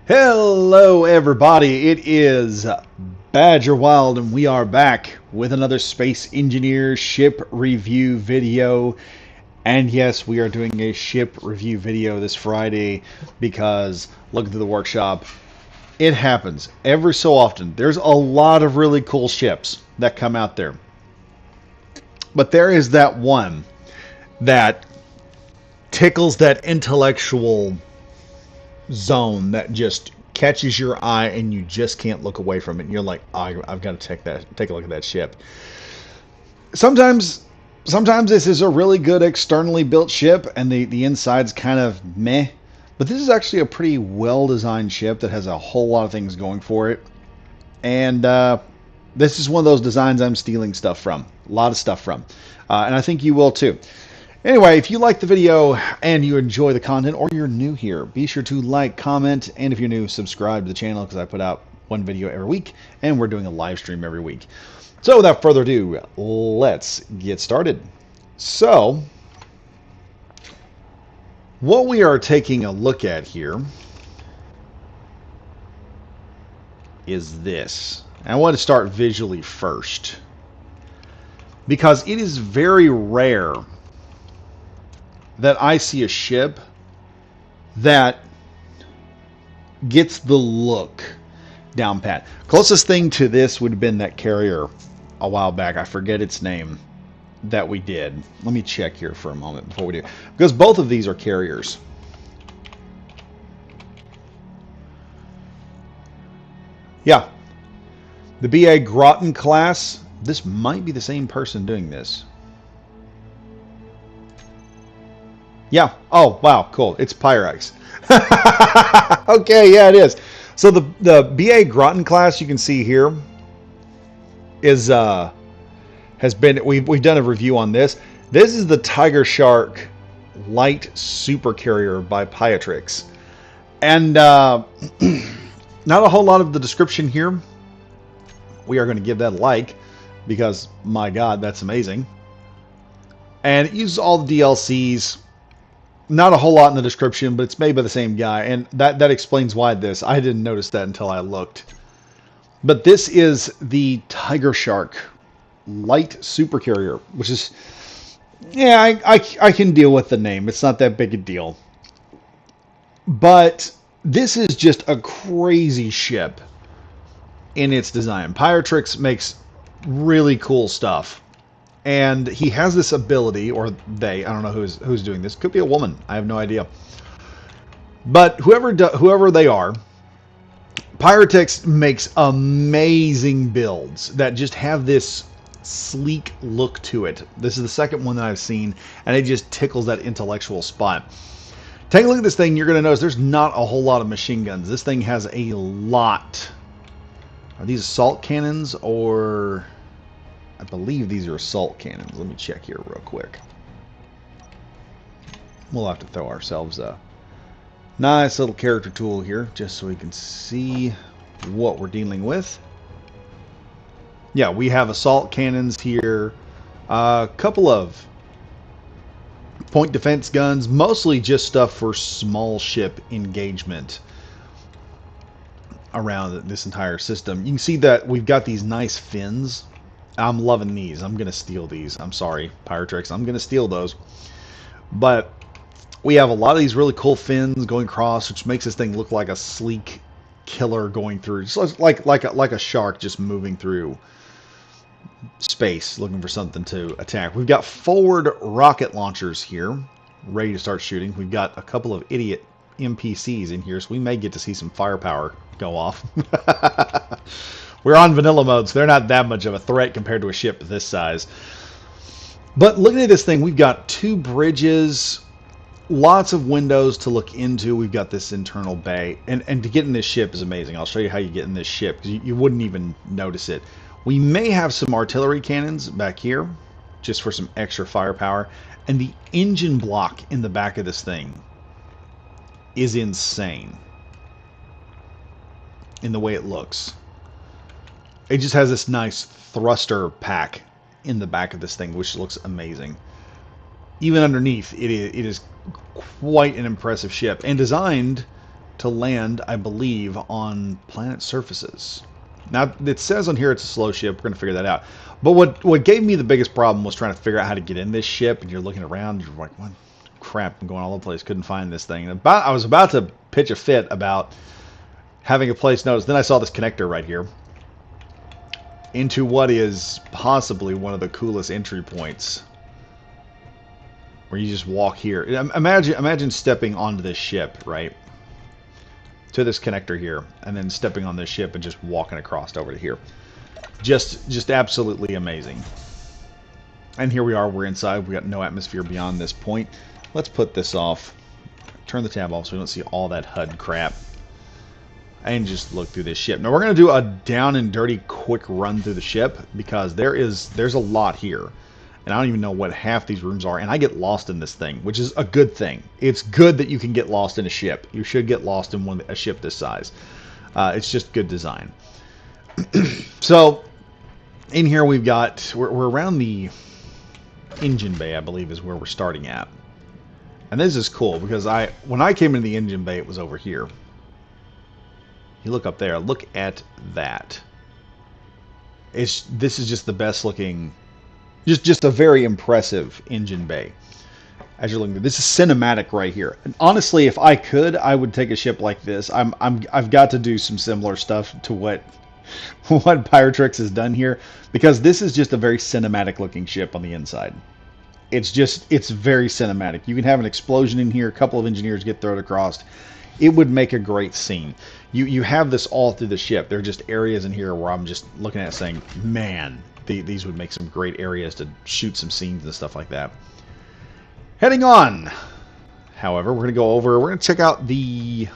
Hello everybody, it is Badger Wild and we are back with another Space Engineer ship review video. And yes, we are doing a ship review video this Friday because look through the workshop. It happens every so often. There's a lot of really cool ships that come out there. But there is that one that tickles that intellectual zone that just catches your eye and you just can't look away from it. And you're like, oh, I've got to take a look at that ship. Sometimes this is a really good externally built ship and the inside's kind of meh. But this is actually a pretty well designed ship that has a whole lot of things going for it. And this is one of those designs I'm stealing stuff from. A lot of stuff from. And I think you will too. Anyway, if you like the video and you enjoy the content or you're new here, be sure to like, comment, and if you're new, subscribe to the channel because I put out one video every week and we're doing a live stream every week. So without further ado, let's get started. So, what we are taking a look at here is this. I want to start visually first because it is very rare that I see a ship that gets the look down pat. Closest thing to this would have been that carrier a while back. I forget its name that we did. Let me check here for a moment before we do. Because both of these are carriers. Yeah. The BA Tigershark-class. This might be the same person doing this. Yeah. Oh, wow. Cool. It's Pyrex. Okay, yeah, it is. So the BA Tigershark-class you can see here is has been we've done a review on this. This is the Tigershark light supercarrier by Pyatrix. And not a whole lot of the description here. We are going to give that a like because my god, that's amazing. And it uses all the DLCs. Not a whole lot in the description, but it's made by the same guy, and that explains why this. I didn't notice that until I looked. But this is the Tigershark light supercarrier, which is, yeah, I can deal with the name. It's not that big a deal. But this is just a crazy ship in its design. Pyatrix makes really cool stuff. And he has this ability, or they, I don't know who's doing this. Could be a woman. I have no idea. But whoever they are, Pyatrix makes amazing builds that just have this sleek look to it. This is the second one that I've seen, and it just tickles that intellectual spot. Take a look at this thing. You're going to notice there's not a whole lot of machine guns. This thing has a lot. Are these assault cannons or... I believe these are assault cannons. Let me check here real quick. We'll have to throw ourselves a nice little character tool here just so we can see what we're dealing with. Yeah, we have assault cannons here. A couple of point defense guns. Mostly just stuff for small ship engagement around this entire system. You can see that we've got these nice fins. I'm loving these. I'm going to steal these. I'm sorry, Pyatrix. I'm going to steal those. But we have a lot of these really cool fins going across, which makes this thing look like a sleek killer going through. Just like a shark just moving through space looking for something to attack. We've got forward rocket launchers here ready to start shooting. We've got a couple of idiot NPCs in here, so we may get to see some firepower go off. We're on vanilla mode, so they're not that much of a threat compared to a ship this size. But looking at this thing, we've got two bridges, lots of windows to look into. We've got this internal bay. And to get in this ship is amazing. I'll show you how you get in this ship, because you wouldn't even notice it. We may have some artillery cannons back here, just for some extra firepower. And the engine block in the back of this thing is insane in the way it looks. It just has this nice thruster pack in the back of this thing, which looks amazing. Even underneath, it is quite an impressive ship, and designed to land, I believe, on planet surfaces. Now, it says on here it's a slow ship. We're going to figure that out. But what gave me the biggest problem was trying to figure out how to get in this ship. And you're looking around, you're like, what crap, I'm going all over the place. Couldn't find this thing. And I was about to pitch a fit about having a place notice. Then I saw this connector right here into what is possibly one of the coolest entry points, where you just walk here. Imagine stepping onto this ship, right? To this connector here, and then stepping on this ship and just walking across over to here. Just absolutely amazing. And here we are, we're inside. We got no atmosphere beyond this point. Let's put this off. Turn the tab off so we don't see all that HUD crap. And just look through this ship. Now we're going to do a down and dirty quick run through the ship, because there's a lot here. And I don't even know what half these rooms are, and I get lost in this thing, which is a good thing. It's good that you can get lost in a ship. You should get lost in a ship this size. It's just good design. So, in here we're around the engine bay, I believe, is where we're starting at. And this is cool, because when I came into the engine bay, it was over here. You look up there, look at that. This is just the best looking... Just a very impressive engine bay. As you're looking, this is cinematic right here. And honestly, if I could, I would take a ship like this. I've got to do some similar stuff to what Pyrotrix has done here, because this is just a very cinematic looking ship on the inside. It's very cinematic. You can have an explosion in here, a couple of engineers get thrown across. It would make a great scene. You have this all through the ship. There are just areas in here where I'm just looking at it saying, man, these would make some great areas to shoot some scenes and stuff like that. Heading on, however, we're going to check out the,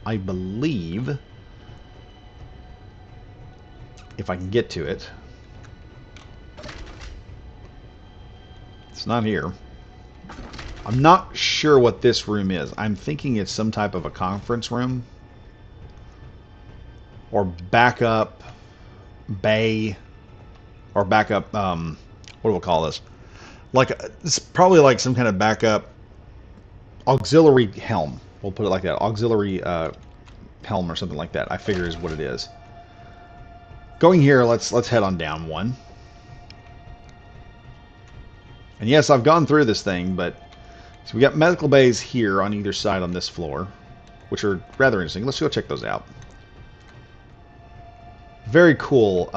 I believe, if I can get to it. It's not here. I'm not sure what this room is. I'm thinking it's some type of a conference room. Or backup bay. Or backup, what do we call this? It's probably like some kind of backup auxiliary helm. We'll put it like that. Auxiliary helm or something like that, I figure is what it is. Going here, let's head on down one. And yes, I've gone through this thing, but so we got medical bays here on either side on this floor, which are rather interesting. Let's go check those out. Very cool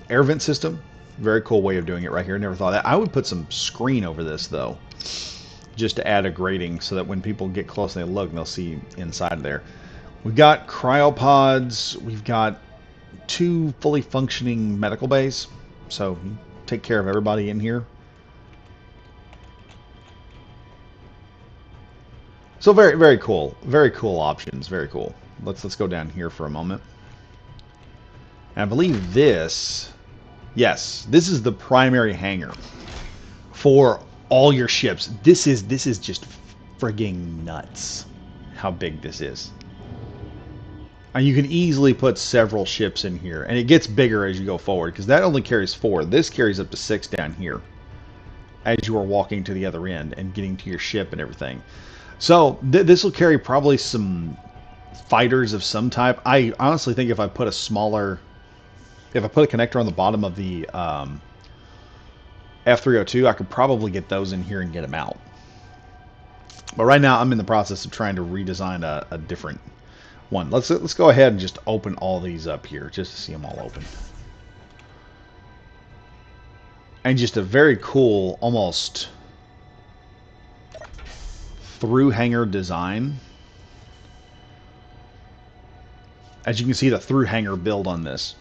air vent system. Very cool way of doing it right here. Never thought of that. I would put some screen over this, though, just to add a grating so that when people get close and they look, they'll see inside there. We've got cryopods. We've got 2 fully functioning medical bays, so you take care of everybody in here. So very, very cool. Very cool options. Very cool. Let's go down here for a moment. And I believe this... Yes, this is the primary hangar for all your ships. This is just frigging nuts how big this is. And you can easily put several ships in here, and it gets bigger as you go forward, because that only carries 4. This carries up to 6 down here as you are walking to the other end and getting to your ship and everything. So this will carry probably some fighters of some type. I honestly think if I put a connector on the bottom of the F302, I could probably get those in here and get them out. But right now, I'm in the process of trying to redesign a different one. Let's go ahead and just open all these up here, just to see them all open. And just a very cool, almost through hangar design. As you can see, the through hangar build on this,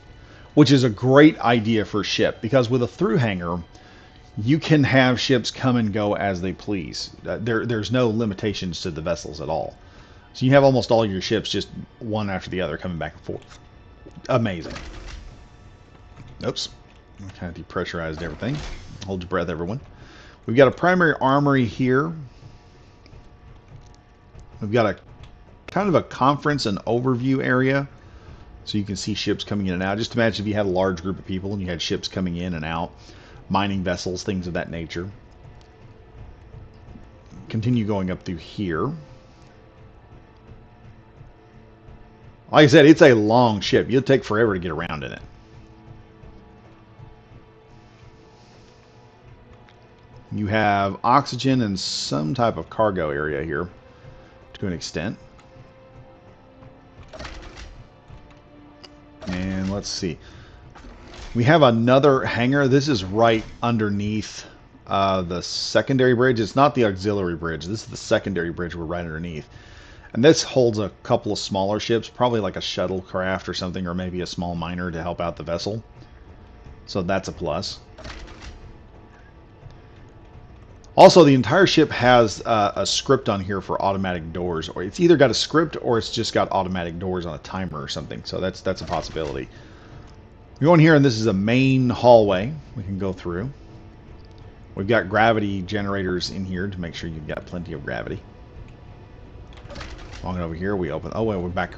which is a great idea for a ship, because with a through hangar, you can have ships come and go as they please. There's no limitations to the vessels at all. So you have almost all your ships just one after the other coming back and forth. Amazing. Oops. I kind of depressurized everything. Hold your breath, everyone. We've got a primary armory here. We've got a kind of a conference and overview area, so you can see ships coming in and out. Just imagine if you had a large group of people and you had ships coming in and out, mining vessels, things of that nature. Continue going up through here. Like I said, it's a long ship. You'll take forever to get around in it. You have oxygen and some type of cargo area here to an extent. And let's see. We have another hangar. This is right underneath the secondary bridge. It's not the auxiliary bridge. This is the secondary bridge we're right underneath. And this holds a couple of smaller ships, probably like a shuttlecraft or something, or maybe a small miner to help out the vessel. So that's a plus. Also, the entire ship has a script on here for automatic doors, or it's either got a script or it's just got automatic doors on a timer or something. So that's a possibility. We go in here, and this is a main hallway we can go through. We've got gravity generators in here to make sure you've got plenty of gravity. Walking over here, we open. Oh wait, we're back.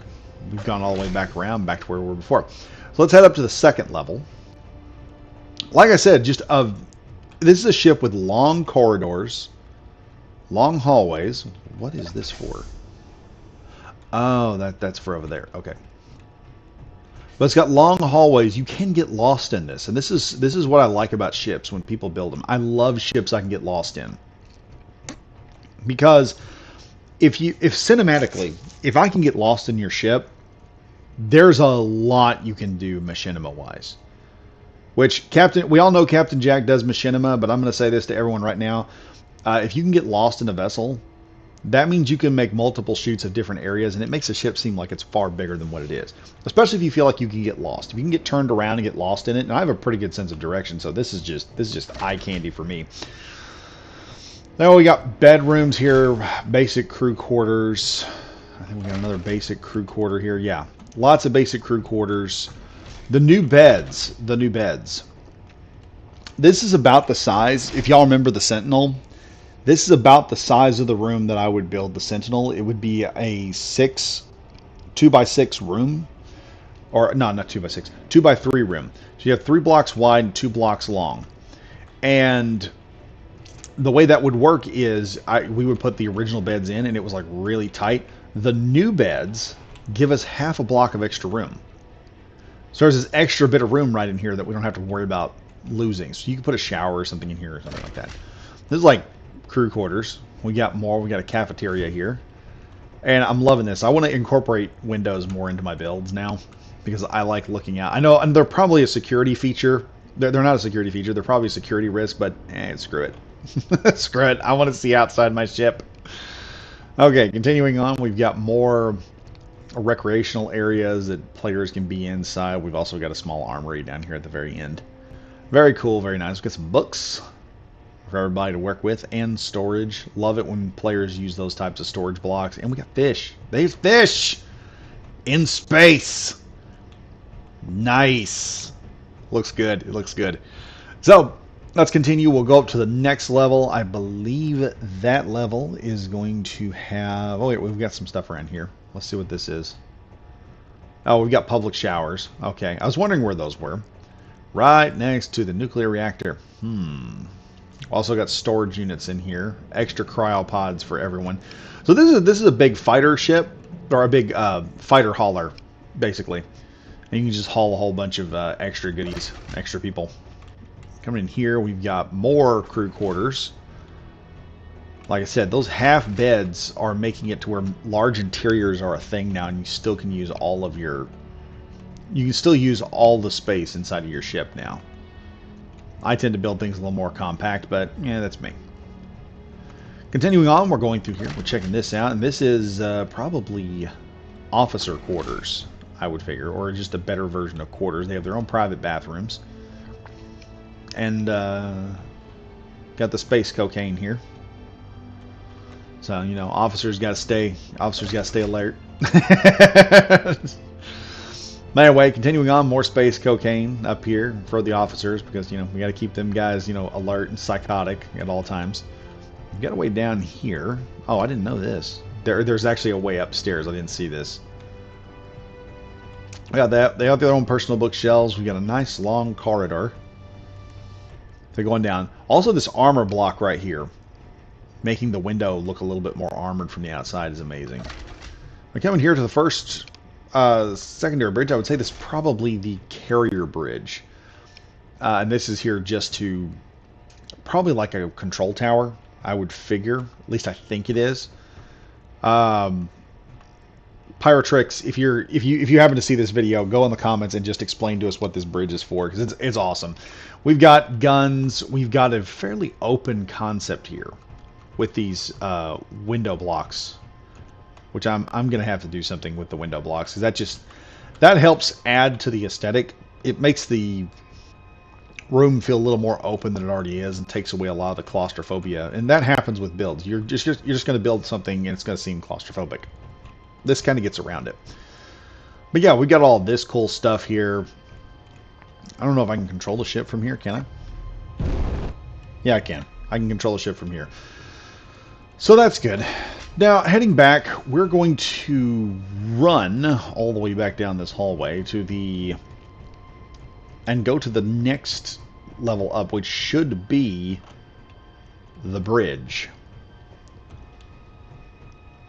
We've gone all the way back around, back to where we were before. So let's head up to the second level. Like I said, this is a ship with long corridors, long hallways. What is this for? Oh, that's for over there. Okay. But it's got long hallways. You can get lost in this, and this is what I like about ships when people build them. I love ships I can get lost in, because if cinematically, if I can get lost in your ship, there's a lot you can do machinima wise. Which we all know Captain Jack does machinima, but I'm going to say this to everyone right now: if you can get lost in a vessel, that means you can make multiple shoots of different areas, and it makes the ship seem like it's far bigger than what it is. Especially if you feel like you can get lost. If you can get turned around and get lost in it, and I have a pretty good sense of direction, so this is just eye candy for me. Now we got bedrooms here, basic crew quarters. I think we got another basic crew quarter here. Yeah, lots of basic crew quarters. The new beds. This is about the size. If y'all remember the Sentinel, this is about the size of the room that I would build the Sentinel. It would be a 2x6 room. Or, no, not 2x6. 2x3 room. So you have 3 blocks wide and 2 blocks long. And the way that would work is we would put the original beds in, and it was like really tight. The new beds give us half a block of extra room. So there's this extra bit of room right in here that we don't have to worry about losing. So you can put a shower or something in here or something like that. This is like crew quarters. We got more. We got a cafeteria here. And I'm loving this. I want to incorporate windows more into my builds now, because I like looking out. I know, and they're probably a security feature. They're not a security feature. They're probably a security risk, but screw it. Screw it. I want to see outside my ship. Okay, continuing on, we've got more recreational areas that players can be inside. We've also got a small armory down here at the very end. Very cool, very nice. We've got some books for everybody to work with, and storage. Love it when players use those types of storage blocks. And we got fish. There's fish in space. Nice. Looks good. It looks good. So let's continue. We'll go up to the next level. I believe that level is going to have... Oh, wait, we've got some stuff around here. Let's see what this is. Oh, we've got public showers. Okay, I was wondering where those were. Right next to the nuclear reactor. Also got storage units in here. Extra cryopods for everyone. So this is a big fighter ship, or a big fighter hauler, basically. And you can just haul a whole bunch of extra goodies, extra people. Coming in here, we've got more crew quarters. Like I said, those half beds are making it to where large interiors are a thing now, and you still can use all of your... You can still use all the space inside of your ship now. I tend to build things a little more compact, but yeah, that's me. Continuing on, we're going through here. We're checking this out, and this is probably officer quarters, I would figure, or just a better version of quarters. They have their own private bathrooms. And got the space cocaine here. So, you know, officers got to stay alert. But anyway, continuing on, more space cocaine up here for the officers, because, you know, we got to keep them guys, you know, alert and psychotic at all times. We got a way down here. Oh, I didn't know this. There's actually a way upstairs. I didn't see this. We got that. They have their own personal bookshelves. We got a nice long corridor. They're going down. Also, this armor block right here, making the window look a little bit more armored from the outside, is amazing. We're coming here to the first secondary bridge, I would say this is probably the carrier bridge. And this is here just to probably like a control tower, I would figure. At least I think it is. Pyrotrix, if you happen to see this video, go in the comments and just explain to us what this bridge is for, because it's awesome. We've got guns. We've got a fairly open concept here with these window blocks, which I'm gonna have to do something with the window blocks, because that helps add to the aesthetic. It makes the room feel a little more open than it already is, and takes away a lot of the claustrophobia. And that happens with builds. You're just going to build something and it's going to seem claustrophobic. This kind of gets around it. But yeah, we got all this cool stuff here. I don't know if I can control the ship from here. Can I? Yeah, I can. I can control the ship from here. So that's good. Now, heading back, we're going to run all the way back down this hallway to the... and go to the next level up, which should be the bridge.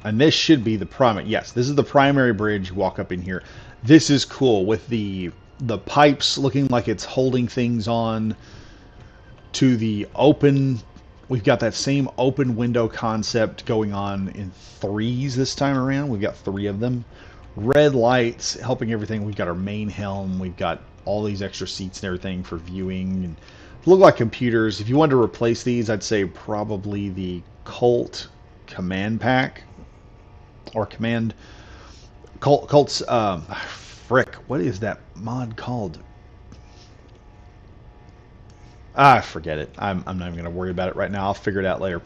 And this should be the primary. Yes, this is the primary bridge. You walk up in here. This is cool with the pipes looking like it's holding things on to the open. We've got that same open window concept going on in threes this time around. We've got 3 of them. Red lights helping everything. We've got our main helm. We've got all these extra seats and everything for viewing, and look like computers. If you wanted to replace these, I'd say probably the Colt command pack or command Colt's frick, what is that mod called? Forget it. I'm not even going to worry about it right now. I'll figure it out later.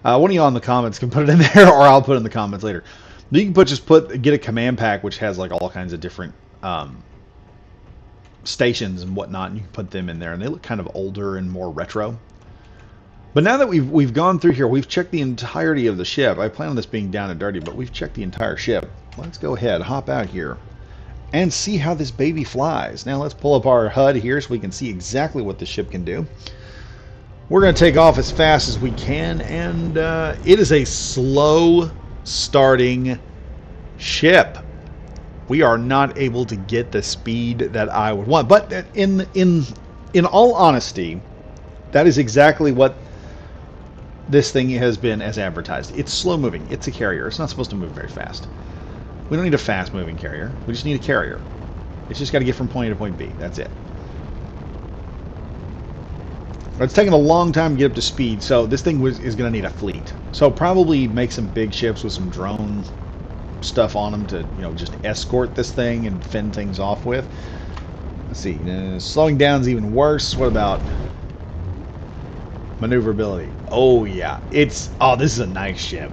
One of y'all in the comments can put it in there, or I'll put it in the comments later. You can get a command pack which has like all kinds of different stations and whatnot, and you can put them in there, and they look kind of older and more retro. But now that we've gone through here, we've checked the entirety of the ship. I plan on this being down and dirty, but we've checked the entire ship. Let's go ahead, hop out here, and see how this baby flies. Now let's pull up our HUD here so we can see exactly what the ship can do. We're going to take off as fast as we can, and it is a slow starting ship. We are not able to get the speed that I would want. But in all honesty, that is exactly what this thing has been as advertised. It's slow moving. It's a carrier. It's not supposed to move very fast. We don't need a fast moving carrier. We just need a carrier. It's just got to get from point A to point B. That's it. But it's taken a long time to get up to speed, so this thing is going to need a fleet. So probably make some big ships with some drone stuff on them to, just escort this thing and fend things off with. Let's see. Slowing down is even worse. What about maneuverability? Oh yeah, this is a nice ship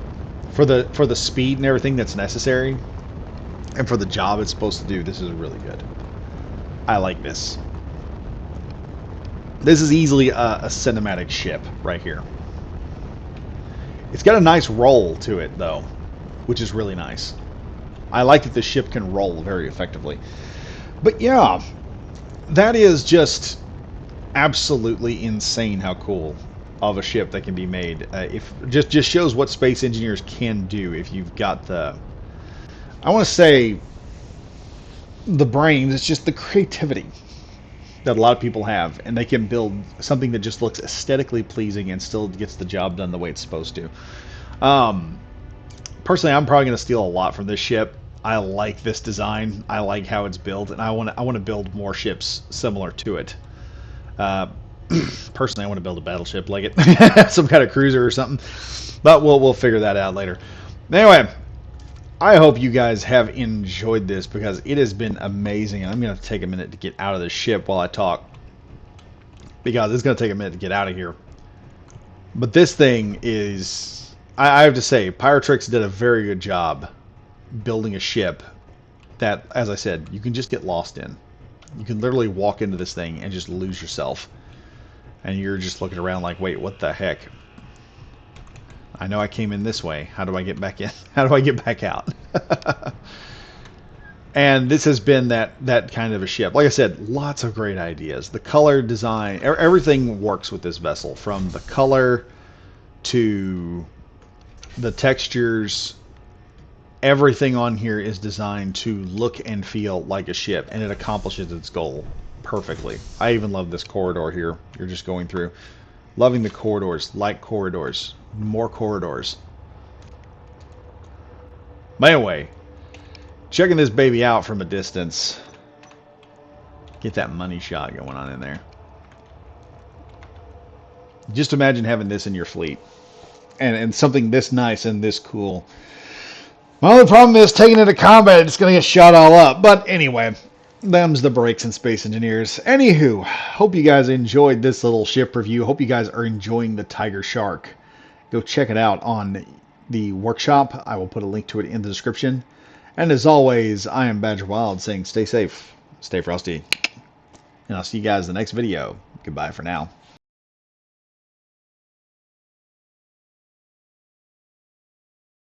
for the speed and everything that's necessary, and for the job it's supposed to do. This is really good. I like this. This is easily a cinematic ship right here. It's got a nice roll to it though, which is really nice. I like that the ship can roll very effectively. But yeah, that is just absolutely insane how cool of a ship that can be made. If just shows what space engineers can do if you've got the, I want to say, the brains. It's just the creativity that a lot of people have, and they can build something that just looks aesthetically pleasing and still gets the job done the way it's supposed to. Personally, I'm probably going to steal a lot from this ship. I like this design. I like how it's built, and I want to build more ships similar to it. Personally, I want to build a battleship like it, some kind of cruiser or something. But we'll figure that out later. Anyway, I hope you guys have enjoyed this, because it has been amazing. And I'm going to take a minute to get out of the ship while I talk, because it's going to take a minute to get out of here. But this thing is, I have to say, Pyrotrix did a very good job building a ship that, as I said, you can just get lost in. You can literally walk into this thing and just lose yourself. And you're just looking around like, wait, what the heck? I know I came in this way. How do I get back in? How do I get back out? And this has been that kind of a ship. Like I said, lots of great ideas. The color design, everything works with this vessel, from the color to the textures. Everything on here is designed to look and feel like a ship, and it accomplishes its goal perfectly. I even love this corridor here you're just going through. Loving the corridors, like corridors, more corridors. But anyway, checking this baby out from a distance. Get that money shot going on in there. Just imagine having this in your fleet. And something this nice and this cool. My only problem is taking it to combat, it's going to get shot all up. But anyway, them's the breaks in Space Engineers. Anywho, hope you guys enjoyed this little ship review. Hope you guys are enjoying the Tiger Shark. Go check it out on the workshop. I will put a link to it in the description. And as always, I am Badger Wild saying stay safe, stay frosty. And I'll see you guys in the next video. Goodbye for now.